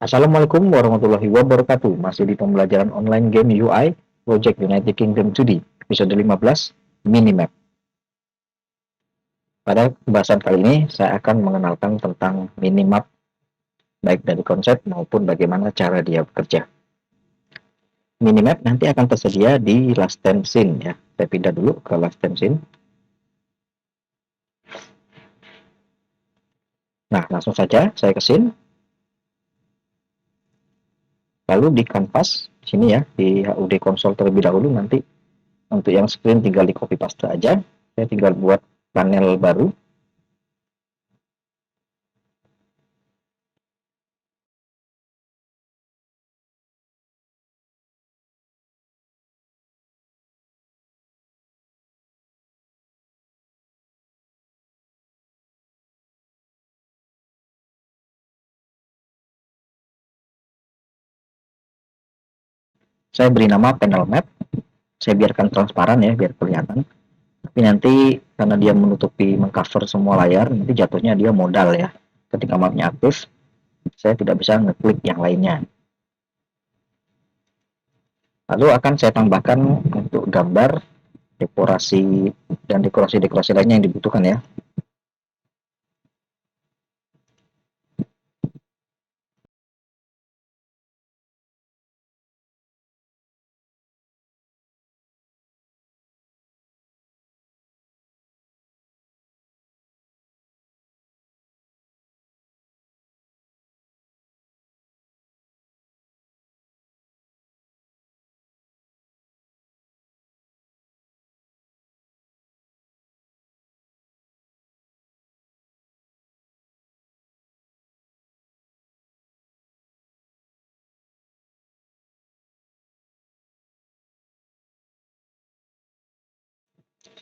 Assalamualaikum warahmatullahi wabarakatuh. Masih di pembelajaran online game UI Project United Kingdom 2D, episode 15, Minimap. Pada pembahasan kali ini, saya akan mengenalkan tentang minimap, baik dari konsep maupun bagaimana cara dia bekerja. Minimap nanti akan tersedia di last time scene ya. Saya pindah dulu ke last time scene. Nah, langsung saja saya ke scene. Lalu di kanvas, di sini ya, di HUD konsol terlebih dahulu nanti untuk yang screen tinggal di copy paste aja. Saya tinggal buat panel baru. Saya beri nama panel map. Saya biarkan transparan ya, biar kelihatan. Tapi nanti karena dia menutupi mengcover semua layar, nanti jatuhnya dia modal ya. Ketika mapnya aktif, saya tidak bisa ngeklik yang lainnya. Lalu akan saya tambahkan untuk gambar, dekorasi, dan dekorasi-dekorasi lainnya yang dibutuhkan ya.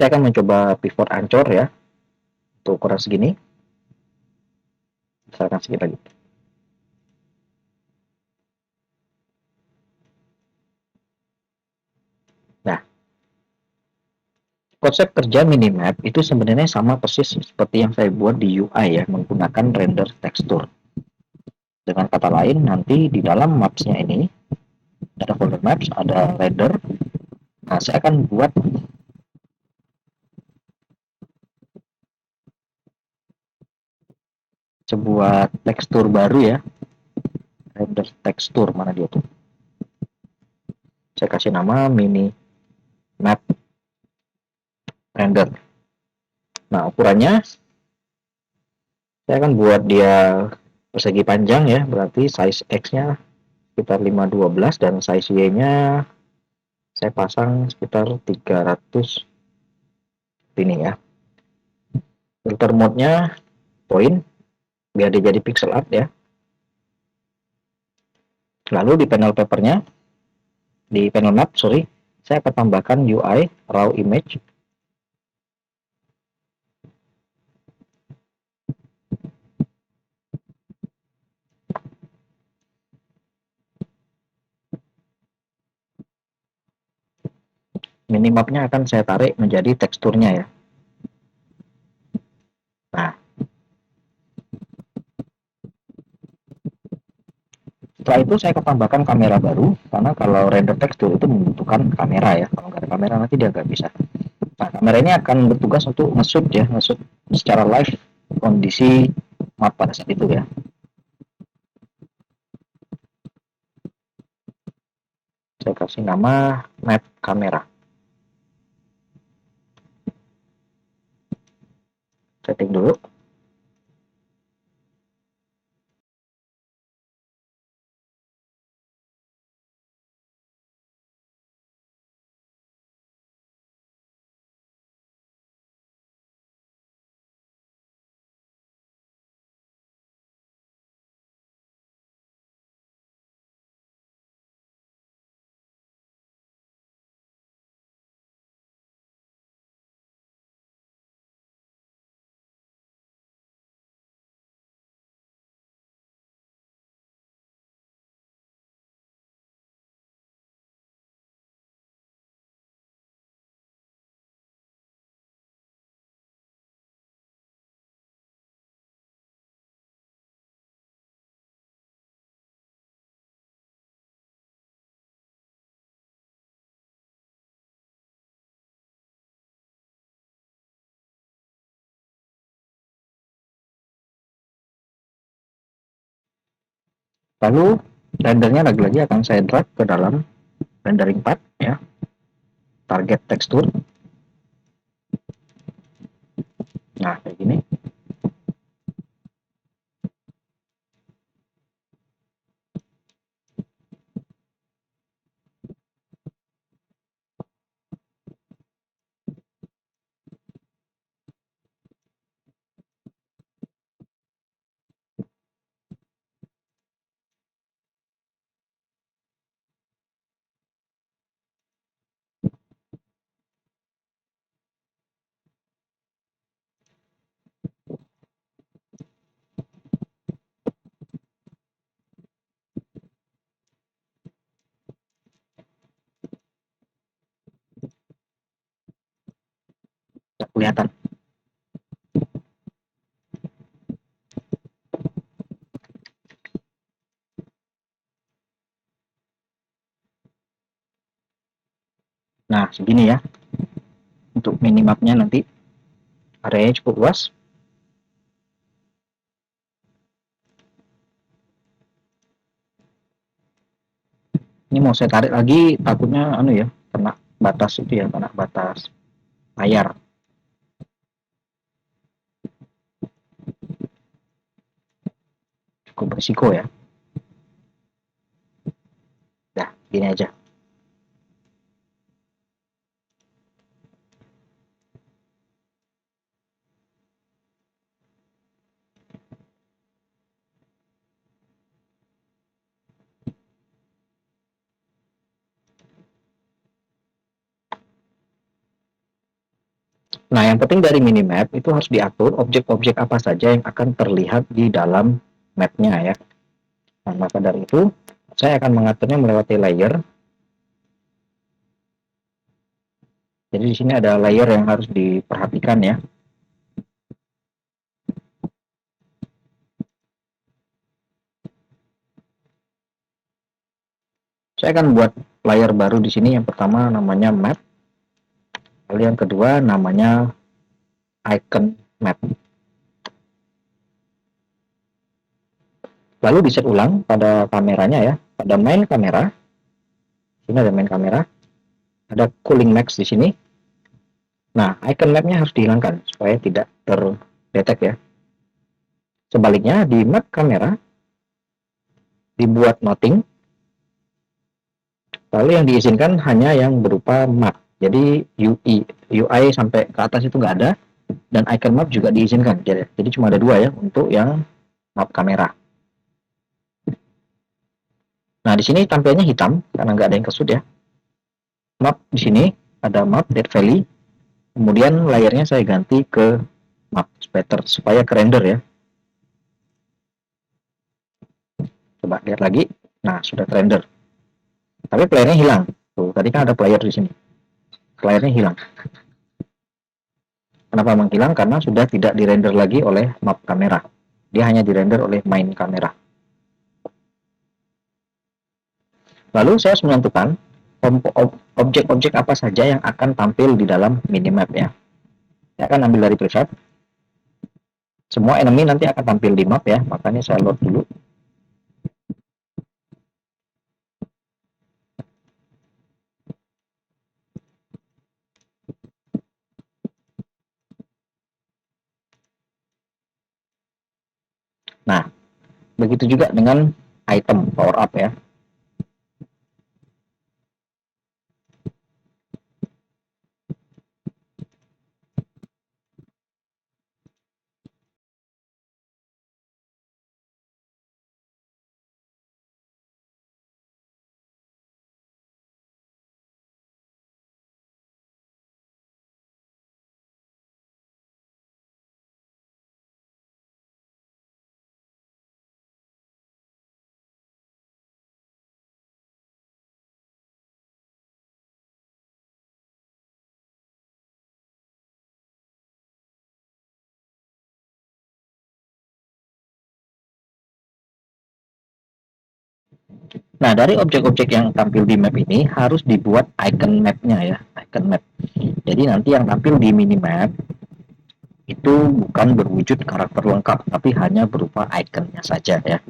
Saya akan mencoba pivot ancor ya, untuk ukuran segini. Misalkan segini lagi. Nah, konsep kerja minimap itu sebenarnya sama persis seperti yang saya buat di UI ya, menggunakan render tekstur. Dengan kata lain, nanti di dalam maps-nya ini ada folder maps, ada render. Nah, saya akan buat sebuah tekstur baru ya, render tekstur, mana dia tuh? Saya kasih nama mini map render. Nah, ukurannya saya akan buat dia persegi panjang ya, berarti size X-nya sekitar 512 dan size Y-nya saya pasang sekitar 300 ini ya. Filter mode-nya point biar dia jadi pixel art ya. Lalu di panel papernya, di panel map, sorry, saya akan tambahkan UI raw image. Minimapnya akan saya tarik menjadi teksturnya ya. Nah, setelah itu saya akan tambahkan kamera baru, karena kalau render tekstur itu membutuhkan kamera ya. Kalau nggak ada kamera nanti dia nggak bisa. Nah, kamera ini akan bertugas untuk nge-shoot ya, nge-shoot secara live kondisi map pada saat itu ya. Saya kasih nama map kamera. Setting dulu. Lalu rendernya lagi-lagi akan saya drag ke dalam rendering path ya, target tekstur. Nah, kayak gini. Nggak kelihatan. Nah, segini ya. Untuk minimapnya nanti areanya cukup luas. Ini mau saya tarik lagi, takutnya anu ya, kena batas itu ya, kena batas layar. Cukup berisiko ya. Nah, gini aja. Nah, yang penting dari minimap itu harus diatur objek-objek apa saja yang akan terlihat di dalam mapnya ya. Nah, maka dari itu saya akan mengaturnya melewati layer. Jadi di sini ada layer yang harus diperhatikan ya. Saya akan buat layer baru di sini. Yang pertama namanya map. Lalu yang kedua namanya icon map. Lalu di-set ulang pada kameranya ya. Pada main kamera. Sini ada main kamera. Ada cooling max di sini. Nah, icon mapnya harus dihilangkan supaya tidak terdetek ya. Sebaliknya di map kamera dibuat nothing. Lalu yang diizinkan hanya yang berupa map. Jadi UI sampai ke atas itu nggak ada, dan icon map juga diizinkan. Jadi cuma ada dua ya untuk yang map kamera. Nah di sini tampilnya hitam karena nggak ada yang kesut ya. Map di sini ada map Death Valley. Kemudian layernya saya ganti ke map supaya ke render ya. Coba lihat lagi. Nah sudah render. Tapi playernya hilang. Tuh tadi kan ada player di sini. Playernya hilang. Kenapa menghilang? Karena sudah tidak dirender lagi oleh map kamera. Dia hanya dirender oleh main kamera. Lalu saya harus menentukan objek-objek apa saja yang akan tampil di dalam minimap ya. Saya akan ambil dari preset. Semua enemy nanti akan tampil di map ya, makanya saya load dulu. Nah, begitu juga dengan item power up ya. Nah, dari objek-objek yang tampil di map ini harus dibuat icon map-nya ya, icon map. Jadi nanti yang tampil di minimap itu bukan berwujud karakter lengkap, tapi hanya berupa ikonnya saja ya.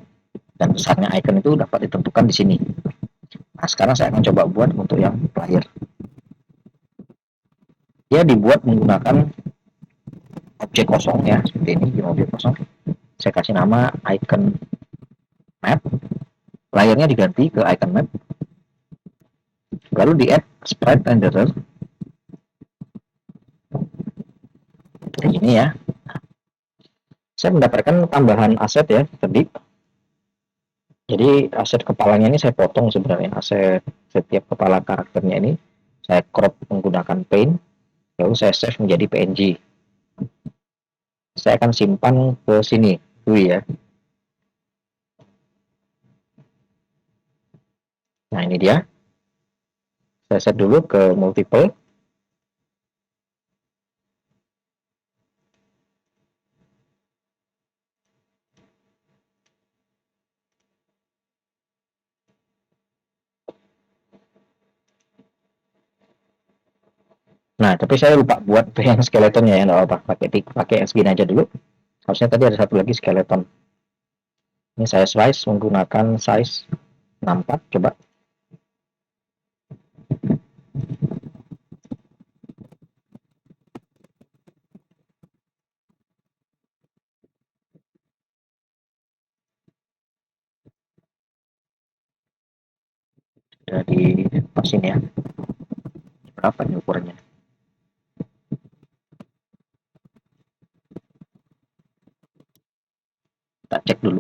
dan besarnya icon itu dapat ditentukan di sini. Nah, sekarang saya akan coba buat untuk yang player. Dia dibuat menggunakan objek kosong ya, seperti ini, objek kosong. Saya kasih nama icon map, layarnya diganti ke icon map, lalu di add sprite renderer, kayak gini ya. Saya mendapatkan tambahan aset ya tadi. Jadi aset kepalanya ini saya potong sebenarnya, aset setiap kepala karakternya ini saya crop menggunakan paint, lalu saya save menjadi PNG. Saya akan simpan ke sini dulu ya. Nah ini dia, saya set dulu ke multiple. Nah tapi saya lupa buat yang skeletonnya ya, nggak apa, pakai yang segini aja dulu. Harusnya tadi ada satu lagi skeleton. Ini saya slice menggunakan size 64, coba. Sudah di pasin ya. Berapa nih ukurannya? Kita cek dulu.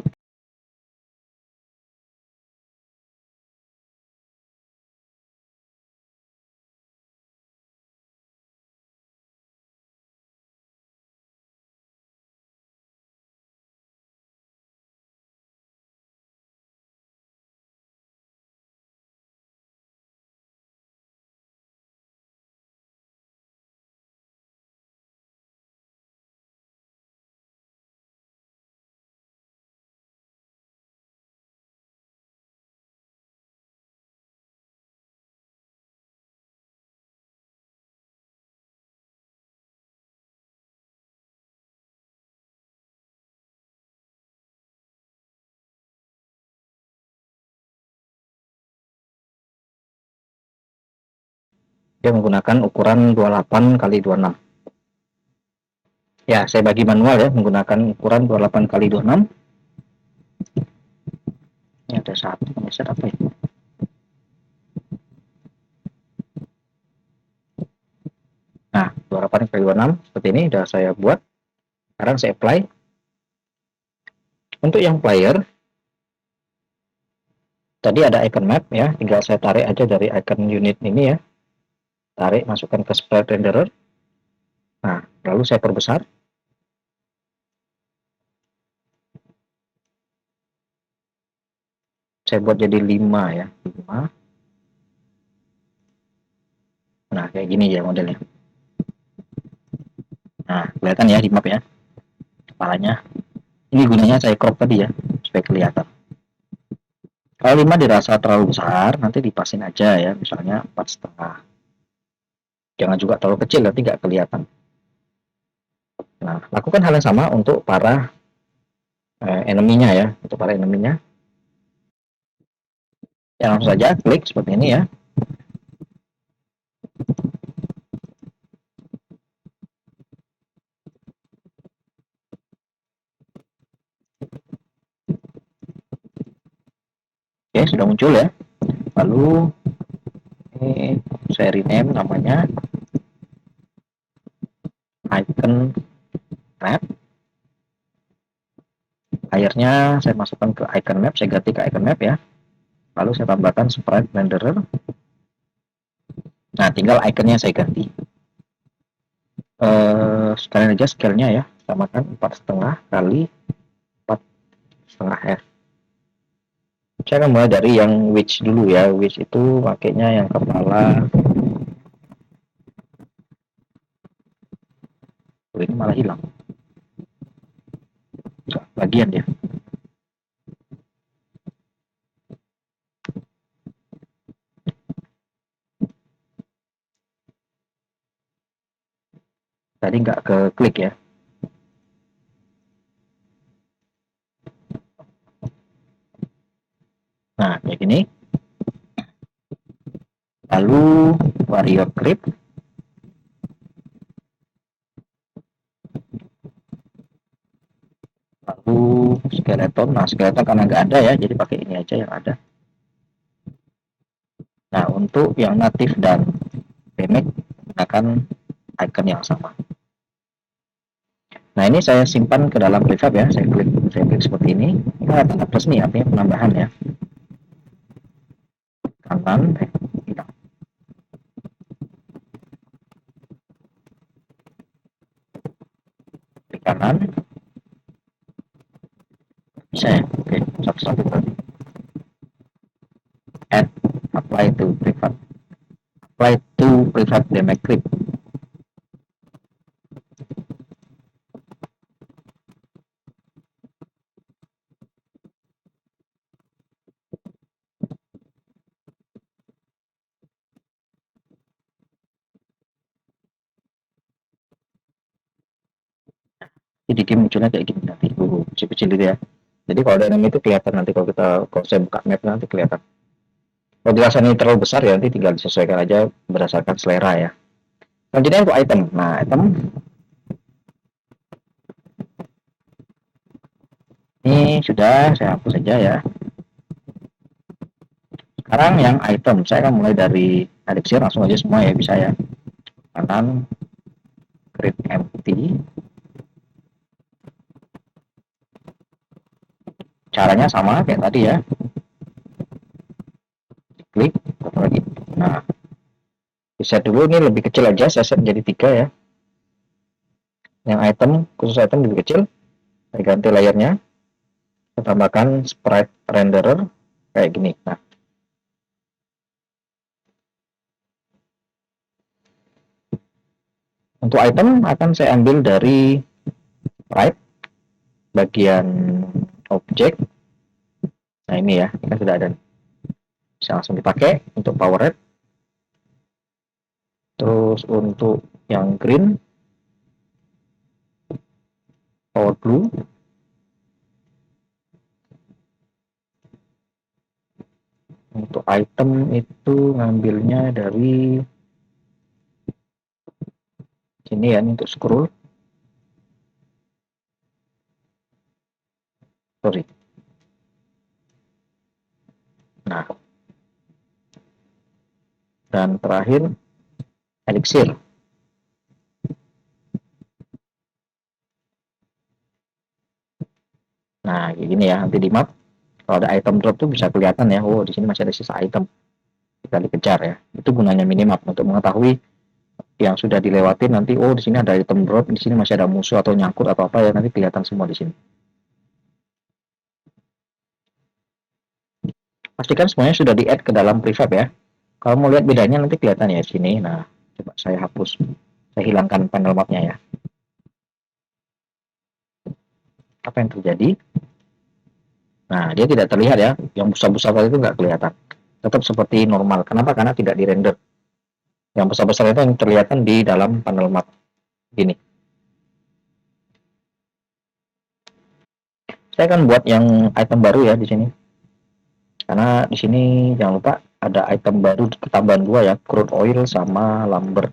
Dia menggunakan ukuran 28 kali 26. Ya, saya bagi manual ya, menggunakan ukuran 28 kali 26. Ini ada satu pengeset apa ya? Nah, 28 kali 26 seperti ini sudah saya buat. Sekarang saya apply. Untuk yang player, tadi ada icon map ya, tinggal saya tarik aja dari icon unit ini ya. Tarik, masukkan ke sprite renderer. Nah, lalu saya perbesar. Saya buat jadi 5 ya, 5. Nah, kayak gini ya modelnya. Nah, kelihatan ya di map ya, kepalanya. Ini gunanya saya crop tadi ya, supaya kelihatan. Kalau 5 dirasa terlalu besar, nanti dipasin aja ya, misalnya 4,5. Jangan juga terlalu kecil, nanti nggak kelihatan. Nah, lakukan hal yang sama untuk para enemy-nya ya, untuk para enemy-nya. Ya, langsung saja klik seperti ini ya. Oke, sudah muncul ya. Lalu ini saya rename namanya icon map. Layarnya saya masukkan ke icon map, saya ganti ke icon map ya. Lalu saya tambahkan sprite renderer. Nah, tinggal iconnya saya ganti. Sekalian aja scale-nya ya, samakan 4,5 kali 4,5 f. Saya akan mulai dari yang witch dulu ya. Witch itu pakainya yang kepala. Oh, ini malah hilang bagian ya. Tadi nggak ke klik ya. Nah, kayak gini. Lalu warrior creep, lalu skeleton. Nah, skeleton karena nggak ada ya, jadi pakai ini aja yang ada. Nah, untuk yang native dan remake gunakan icon yang sama. Nah, ini saya simpan ke dalam prefab ya. Saya klik seperti ini. Ini ada tanda plus nih, artinya penambahan ya. Kanan, di kanan, bisa ya. Oke, satu-satu tadi. Add, apply to prefab. Apply to prefab damage clip. Jadi dia munculnya kayak gini nanti, kecil-kecil gitu ya. Jadi kalau enemy itu kelihatan nanti kalau saya buka map nanti kelihatan. Kalau dirasa ini terlalu besar ya nanti tinggal disesuaikan aja berdasarkan selera ya. Selanjutnya untuk item. Nah, item ini sudah saya hapus saja ya. Sekarang yang item, saya akan mulai dari elixir langsung aja semua ya bisa ya. Kanan, create empty. Caranya sama kayak tadi ya. Klik, lagi. Nah, set dulu ini lebih kecil aja, saya set jadi 3 ya. Yang item, khusus item lebih kecil. Saya ganti layarnya. Saya tambahkan sprite renderer kayak gini. Nah, untuk item akan saya ambil dari sprite bagian objek. Nah, ini ya, ini kan sudah ada. Bisa langsung dipakai untuk power red. Terus untuk yang green, power blue. Untuk item itu ngambilnya dari sini ya, untuk scroll. Sorry. Nah, dan terakhir elixir. Nah, kayak gini ya, nanti di map kalau ada item drop tuh bisa kelihatan ya, oh di sini masih ada sisa item. Kita dikejar ya. Itu gunanya minimap untuk mengetahui yang sudah dilewatin nanti, oh di sini ada item drop, di sini masih ada musuh atau nyangkut atau apa ya, nanti kelihatan semua di sini. Pastikan semuanya sudah di-add ke dalam prefab ya. Kalau mau lihat bedanya nanti kelihatan ya di sini. Nah, coba saya hapus. Saya hilangkan panel mapnya ya. Apa yang terjadi? Nah, dia tidak terlihat ya. Yang besar-besar tadi itu nggak kelihatan. Tetap seperti normal. Kenapa? Karena tidak di-render. Yang besar-besar itu yang terlihat di dalam panel map. Gini. Saya akan buat yang item baru ya di sini. Karena di sini jangan lupa ada item baru ketambahan 2 ya. Crude oil sama lumber.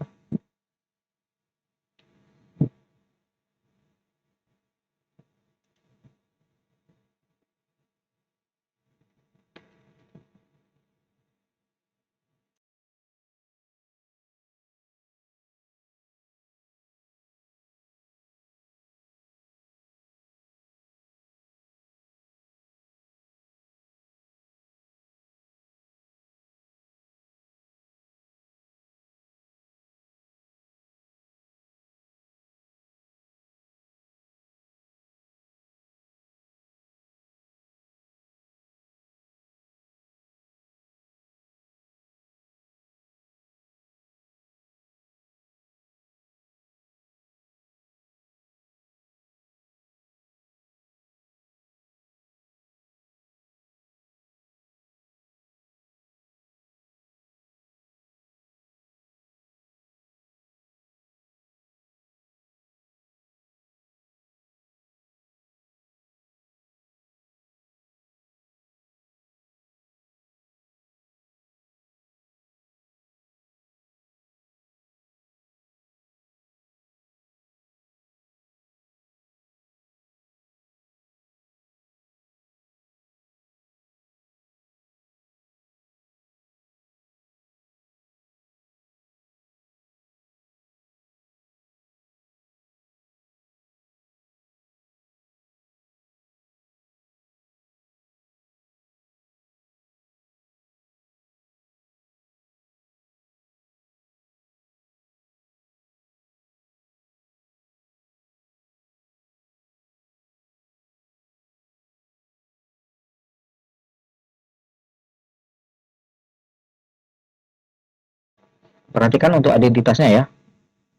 Perhatikan untuk identitasnya ya,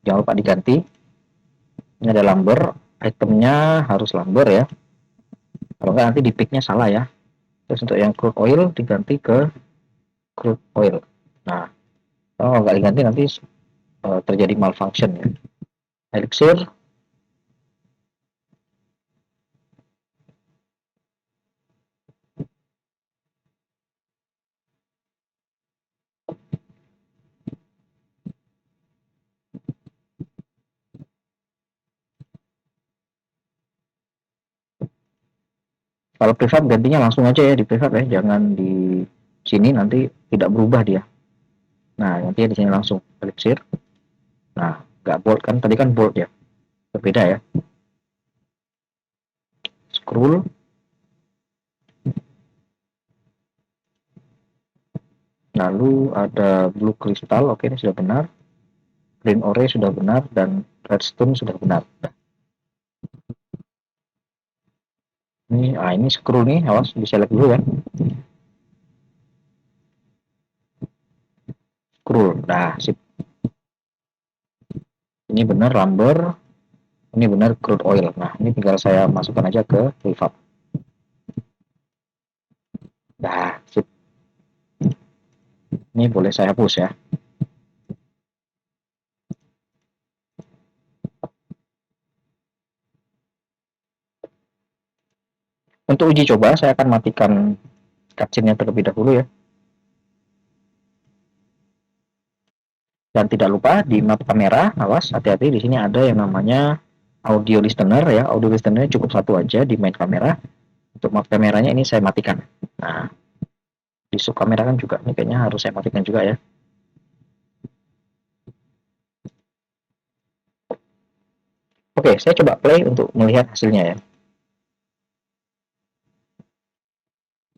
jangan lupa diganti. Ini ada lumber, itemnya harus lumber ya, kalau nggak nanti di picknya salah ya. Terus untuk yang crude oil diganti ke crude oil. Nah, kalau nggak diganti nanti terjadi malfunction ya. Elixir, kalau prefab gantinya langsung aja ya di prefab ya, jangan di sini nanti tidak berubah dia. Nah, nanti di sini langsung elixir. Nah, nggak bold kan, tadi kan bold ya, berbeda ya. Scroll, lalu ada blue crystal, oke ini sudah benar. Green ore sudah benar, dan redstone sudah benar. Ini scroll nih, awas di select dulu ya. Scroll, nah sip. Ini benar lumber, ini benar crude oil. Nah, ini tinggal saya masukkan aja ke prefab. Nah, sip. Ini boleh saya hapus ya. Untuk uji coba, saya akan matikan cutscene-nya terlebih dahulu ya. Dan tidak lupa di map kamera, awas hati-hati di sini ada yang namanya audio listener ya. Audio listener cukup satu aja di main kamera. Untuk map kameranya ini saya matikan. Nah, di sub kamera kan juga ini kayaknya harus saya matikan juga ya. Oke, saya coba play untuk melihat hasilnya ya.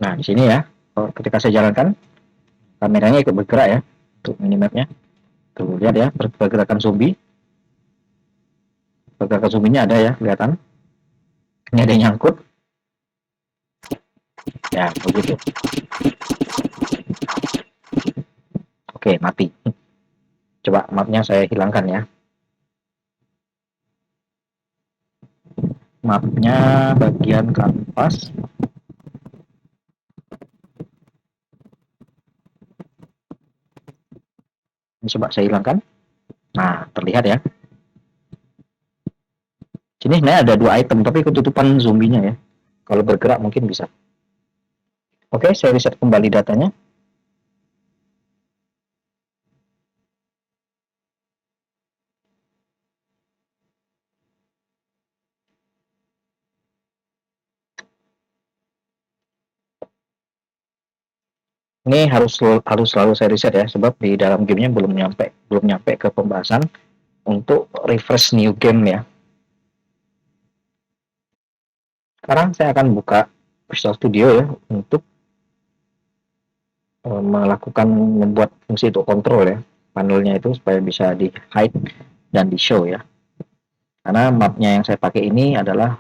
Nah, di sini ya, ketika saya jalankan, kameranya ikut bergerak ya, untuk minimapnya. Tuh, lihat ya, pergerakan zombie. Pergerakan zombinya ada ya, kelihatan. Ini ada yang nyangkut. Ya, begitu. Oke, mati. Coba mapnya saya hilangkan ya. Mapnya bagian kanvas. Ini coba saya hilangkan. Nah, terlihat ya. Sini sebenarnya ada dua item, tapi ketutupan zombinya ya. Kalau bergerak mungkin bisa. Oke, saya reset kembali datanya. Ini harus selalu saya reset ya, sebab di dalam gamenya belum nyampe ke pembahasan untuk refresh new game ya. Sekarang saya akan buka Visual Studio ya untuk melakukan membuat fungsi untuk kontrol ya panelnya itu supaya bisa di hide dan di show ya. Karena mapnya yang saya pakai ini adalah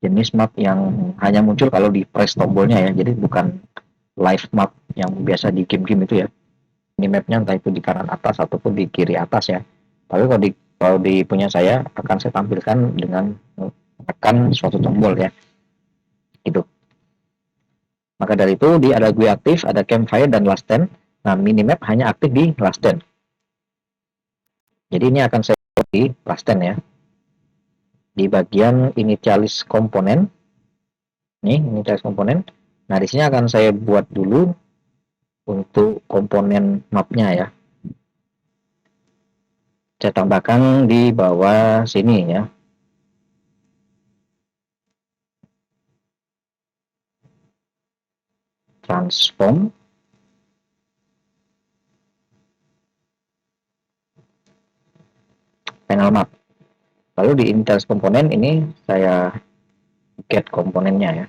jenis map yang hanya muncul kalau di press tombolnya ya, jadi bukan live map yang biasa di game-game itu ya. Ini mapnya entah itu di kanan atas ataupun di kiri atas ya. Tapi kalau di punya saya akan saya tampilkan dengan menekan suatu tombol ya. Gitu. Maka dari itu di ada gue aktif, ada campfire dan last stand. Nah, minimap hanya aktif di last stand. Jadi ini akan saya buat di last stand ya. Di bagian initialis komponen. Nih, initialis komponen. Nah, di sini akan saya buat dulu untuk komponen mapnya ya. Saya tambahkan di bawah sini ya. Transform. Panel map. Lalu di initialis komponen ini saya get komponennya ya.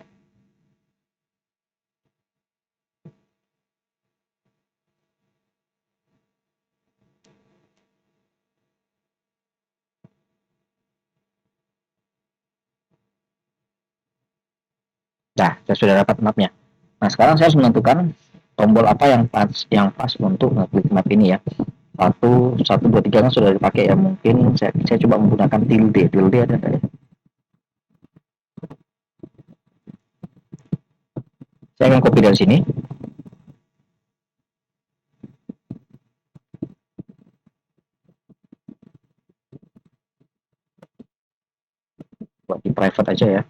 Nah, saya sudah dapat mapnya. Nah, sekarang saya harus menentukan tombol apa yang pas untuk ngeklik map ini ya. satu dua tiga kan sudah dipakai ya, mungkin saya coba menggunakan tilde ada nggak ya. Saya akan copy dari sini buat di private aja ya.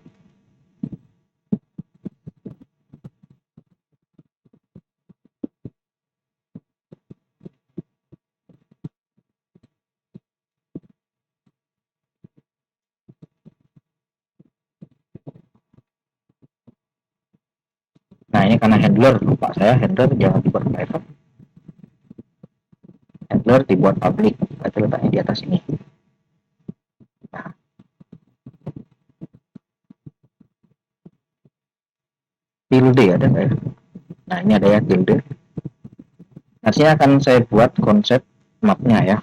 Nah ini karena handler, lupa saya handler jangan dibuat private, handler dibuat public, kita letaknya di atas ini. Nah, tilde ada nggak ya? Nah ini ada ya tilde. Nanti akan saya buat konsep mapnya ya.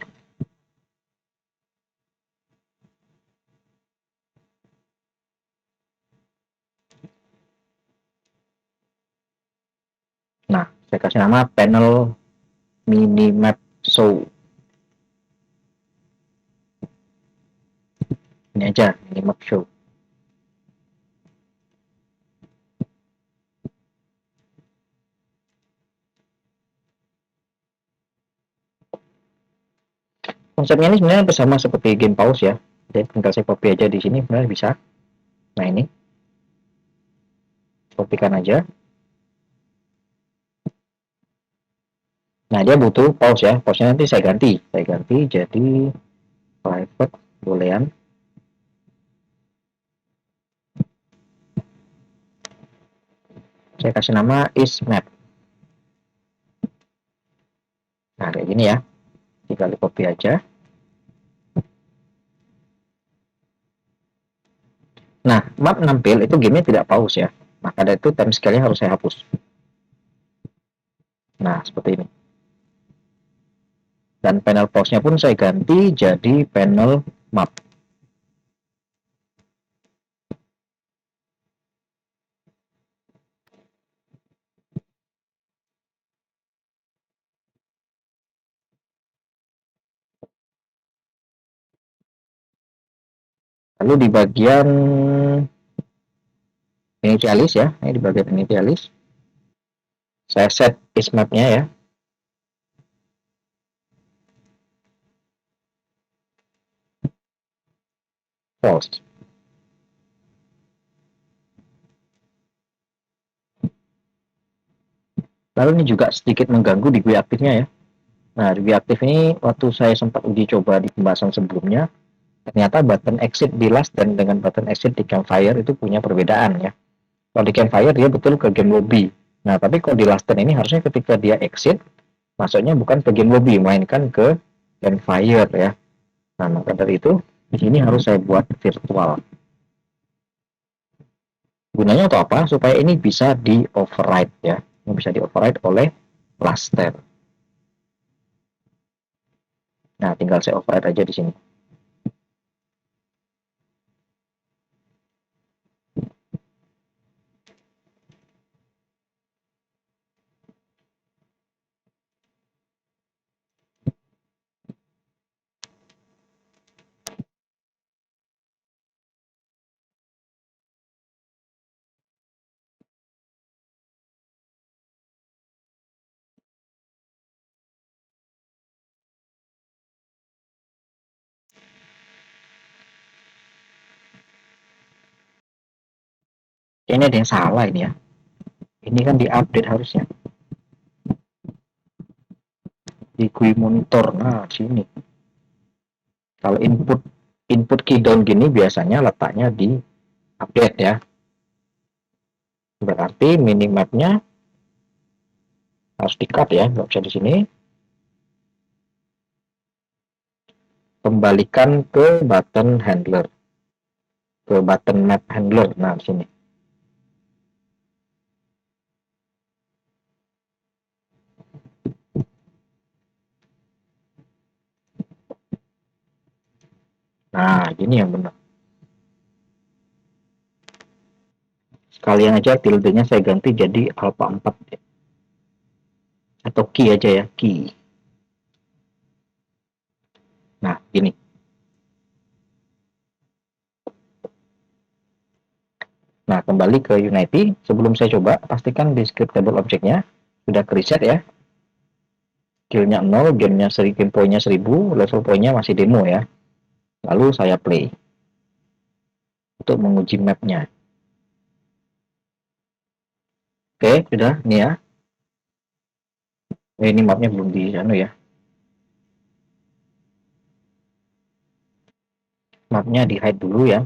Nah saya kasih nama panel minimap show. Ini aja minimap show. Konsepnya ini sebenarnya sama seperti game pause ya. Jadi tinggal saya copy aja di sini, sebenarnya bisa. Nah ini, kopikan aja. Nah dia butuh pause ya. Pause-nya nanti saya ganti. Saya ganti jadi private boolean. Saya kasih nama isMap. Nah kayak gini ya. Tinggal di copy aja. Nah map nampil itu gamenya tidak pause ya. Maka dari itu time scale-nya harus saya hapus. Nah seperti ini. Dan panel pause-nya pun saya ganti jadi panel map. Lalu di bagian initialis ya, ini di bagian initialis. Saya set isMap-nya ya. False. Lalu ini juga sedikit mengganggu di GUI aktifnya ya. Nah, di GUI aktif ini waktu saya sempat uji coba di pembahasan sebelumnya, ternyata button exit di last dan dengan button exit di campfire itu punya perbedaan ya. Kalau di campfire dia betul ke game lobby. Nah, tapi kalau di last ini harusnya ketika dia exit, masuknya bukan ke game lobby, mainkan ke campfire ya. Nah, maka dari itu di sini harus saya buat virtual. Gunanya untuk apa? Supaya ini bisa di override ya. Ini bisa di override oleh Blaster. Nah, tinggal saya override aja di sini. Ini ada yang salah ini ya. Ini kan diupdate harusnya di GUI monitor. Nah, sini. Kalau input input key down gini biasanya letaknya di update ya. Berarti minimapnya harus di-cut ya, nggak bisa di sini. Kembalikan ke button handler, ke button map handler. Nah, di sini. Nah, gini yang benar. Sekalian aja tilde-nya saya ganti jadi alpha 4 ya. Atau key aja ya, key. Nah, gini. Nah, kembali ke Unity. Sebelum saya coba, pastikan di script table objeknya sudah ke reset ya. Skillnya 0, game poinnya 1000, level poinnya masih demo ya. Lalu saya play untuk menguji mapnya. Oke, sudah nih ya. Ini mapnya belum di anu ya. Mapnya di hide dulu ya.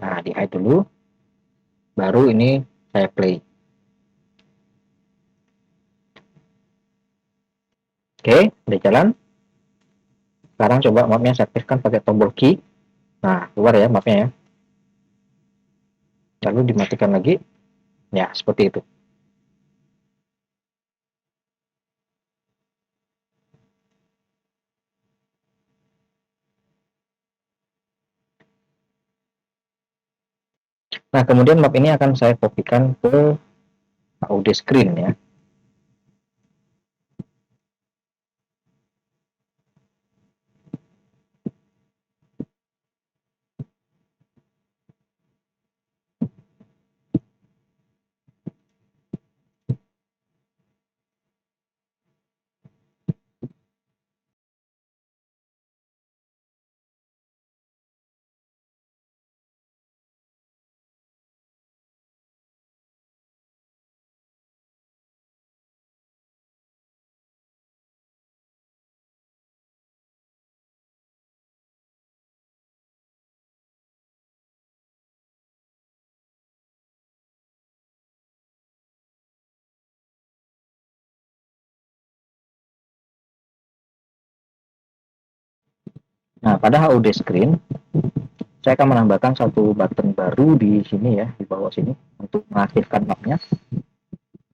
Nah, di hide dulu. Baru ini saya play. Oke, udah jalan. Sekarang coba mapnya saya aktifkan pakai tombol key. Nah, keluar ya mapnya ya. Lalu dimatikan lagi. Ya, seperti itu. Nah, kemudian map ini akan saya kopikan ke audio screen ya. Nah, pada HUD screen, saya akan menambahkan satu button baru di sini ya, di bawah sini, untuk mengaktifkan mapnya.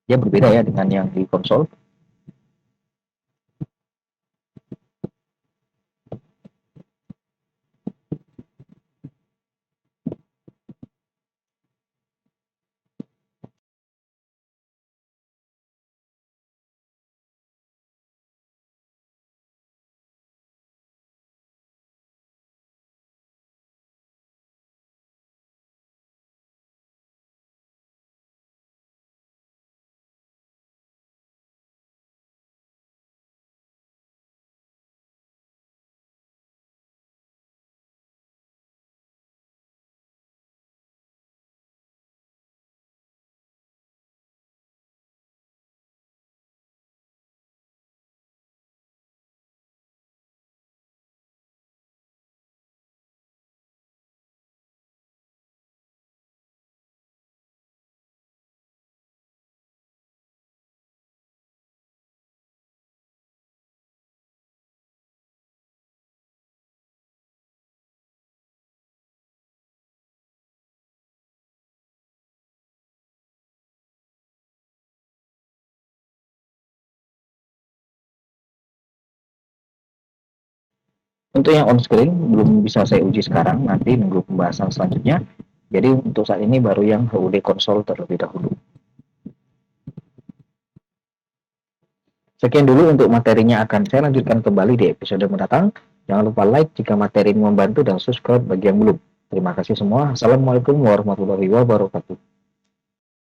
Dia berbeda ya dengan yang di konsol. Untuk yang on screen belum bisa saya uji sekarang, nanti nunggu pembahasan selanjutnya. Jadi untuk saat ini baru yang HUD konsol terlebih dahulu. Sekian dulu untuk materinya, akan saya lanjutkan kembali di episode mendatang. Jangan lupa like jika materi ini membantu dan subscribe bagi yang belum. Terima kasih semua. Assalamualaikum warahmatullahi wabarakatuh.